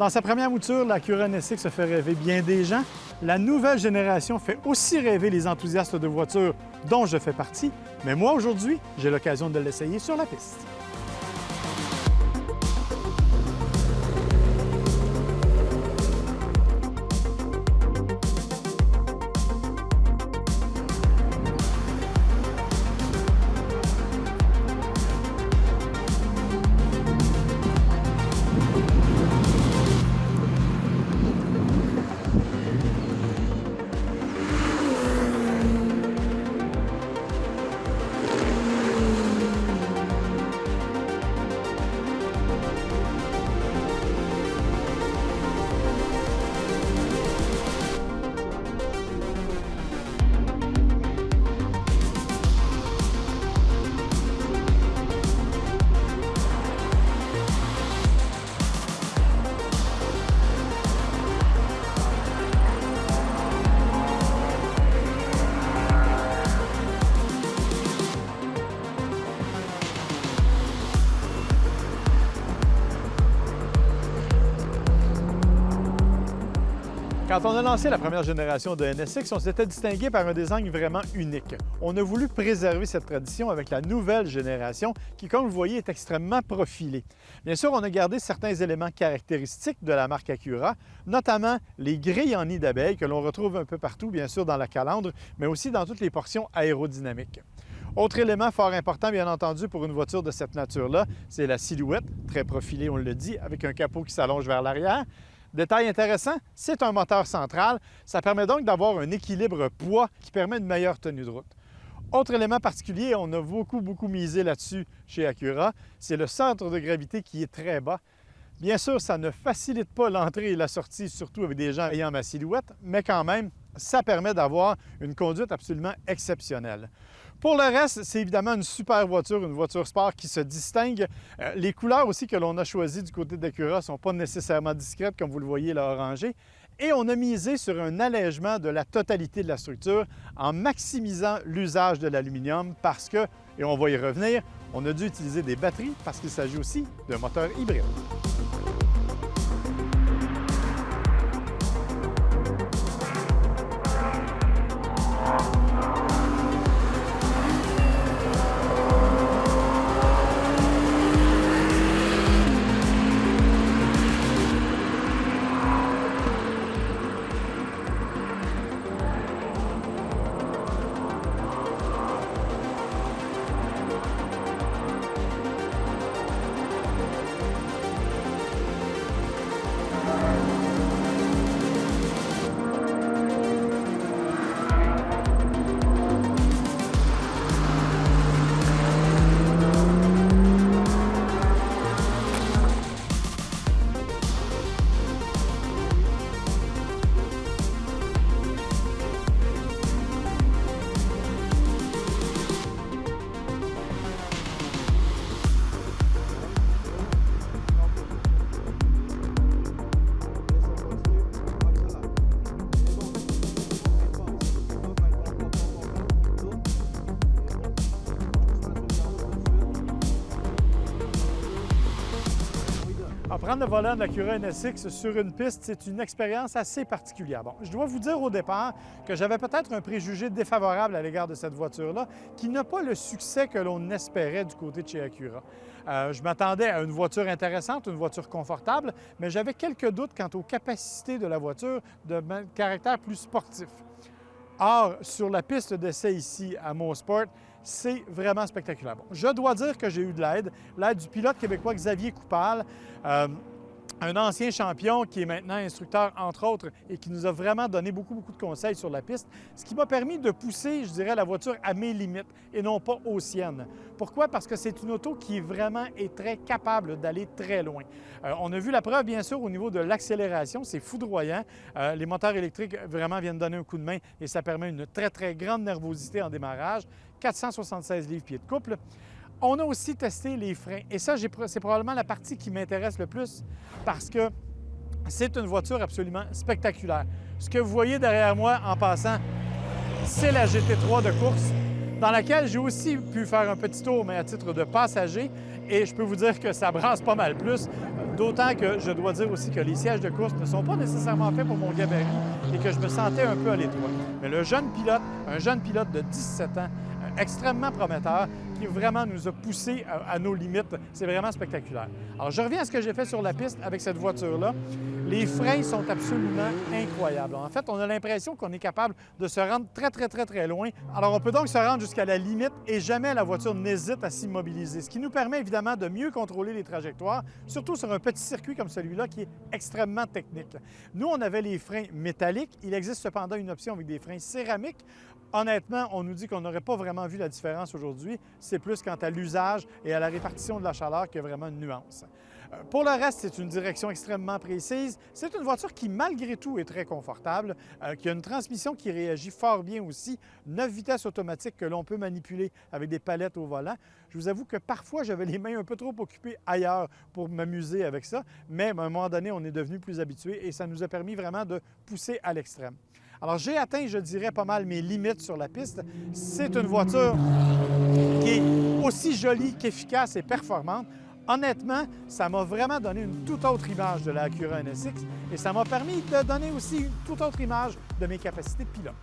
Dans sa première mouture, l'Acura NSX fait rêver bien des gens. La nouvelle génération fait aussi rêver les enthousiastes de voitures dont je fais partie. Mais moi, aujourd'hui, j'ai l'occasion de l'essayer sur la piste. Quand on a lancé la première génération de NSX, on s'était distingué par un design vraiment unique. On a voulu préserver cette tradition avec la nouvelle génération qui, comme vous le voyez, est extrêmement profilée. Bien sûr, on a gardé certains éléments caractéristiques de la marque Acura, notamment les grilles en nid d'abeille que l'on retrouve un peu partout, bien sûr, dans la calandre, mais aussi dans toutes les portions aérodynamiques. Autre élément fort important, bien entendu, pour une voiture de cette nature-là, c'est la silhouette, très profilée, on le dit, avec un capot qui s'allonge vers l'arrière. Détail intéressant, c'est un moteur central. Ça permet donc d'avoir un équilibre poids qui permet une meilleure tenue de route. Autre élément particulier, on a beaucoup misé là-dessus chez Acura, c'est le centre de gravité qui est très bas. Bien sûr, ça ne facilite pas l'entrée et la sortie, surtout avec des gens ayant ma silhouette, mais quand même, ça permet d'avoir une conduite absolument exceptionnelle. Pour le reste, c'est évidemment une super voiture, une voiture sport qui se distingue. Les couleurs aussi que l'on a choisies du côté d'Acura ne sont pas nécessairement discrètes, comme vous le voyez là, orangé. Et on a misé sur un allègement de la totalité de la structure en maximisant l'usage de l'aluminium parce que, et on va y revenir, on a dû utiliser des batteries parce qu'il s'agit aussi d'un moteur hybride. Prendre le volant de l'Acura NSX sur une piste, c'est une expérience assez particulière. Bon, je dois vous dire au départ que j'avais peut-être un préjugé défavorable à l'égard de cette voiture-là, qui n'a pas le succès que l'on espérait du côté de chez Acura. Je m'attendais à une voiture intéressante, une voiture confortable, mais j'avais quelques doutes quant aux capacités de la voiture de caractère plus sportif. Or, sur la piste d'essai ici à Mosport, c'est vraiment spectaculaire. Bon, je dois dire que j'ai eu de l'aide du pilote québécois Xavier Coupal, un ancien champion qui est maintenant instructeur, entre autres, et qui nous a vraiment donné beaucoup de conseils sur la piste, ce qui m'a permis de pousser, je dirais, la voiture à mes limites et non pas aux siennes. Pourquoi? Parce que c'est une auto qui vraiment est très capable d'aller très loin. On a vu la preuve, bien sûr, au niveau de l'accélération, c'est foudroyant. Les moteurs électriques vraiment viennent donner un coup de main et ça permet une très grande nervosité en démarrage. 476 livres-pieds de couple. On a aussi testé les freins. Et ça, c'est probablement la partie qui m'intéresse le plus parce que c'est une voiture absolument spectaculaire. Ce que vous voyez derrière moi en passant, c'est la GT3 de course. dans laquelle j'ai aussi pu faire un petit tour, mais à titre de passager, et je peux vous dire que ça brasse pas mal plus, d'autant que je dois dire aussi que les sièges de course ne sont pas nécessairement faits pour mon gabarit et que je me sentais un peu à l'étroit. Mais le jeune pilote, un jeune pilote de 17 ans, extrêmement prometteur, qui vraiment nous a poussés à nos limites. C'est vraiment spectaculaire. Alors, je reviens à ce que j'ai fait sur la piste avec cette voiture-là. Les freins sont absolument incroyables. En fait, on a l'impression qu'on est capable de se rendre très loin. Alors, on peut donc se rendre jusqu'à la limite et jamais la voiture n'hésite à s'immobiliser, ce qui nous permet évidemment de mieux contrôler les trajectoires, surtout sur un petit circuit comme celui-là qui est extrêmement technique. Nous, on avait les freins métalliques. Il existe cependant une option avec des freins céramiques. Honnêtement, on nous dit qu'on n'aurait pas vraiment vu la différence aujourd'hui. C'est plus quant à l'usage et à la répartition de la chaleur qu'il y a vraiment une nuance. Pour le reste, c'est une direction extrêmement précise. C'est une voiture qui, malgré tout, est très confortable, qui a une transmission qui réagit fort bien aussi, 9 vitesses automatiques que l'on peut manipuler avec des palettes au volant. Je vous avoue que parfois, j'avais les mains un peu trop occupées ailleurs pour m'amuser avec ça, mais à un moment donné, on est devenu plus habitué et ça nous a permis vraiment de pousser à l'extrême. Alors, j'ai atteint, je dirais, pas mal mes limites sur la piste. C'est une voiture qui est aussi jolie qu'efficace et performante. Honnêtement, ça m'a vraiment donné une toute autre image de la Acura NSX et ça m'a permis de donner aussi une toute autre image de mes capacités de pilote.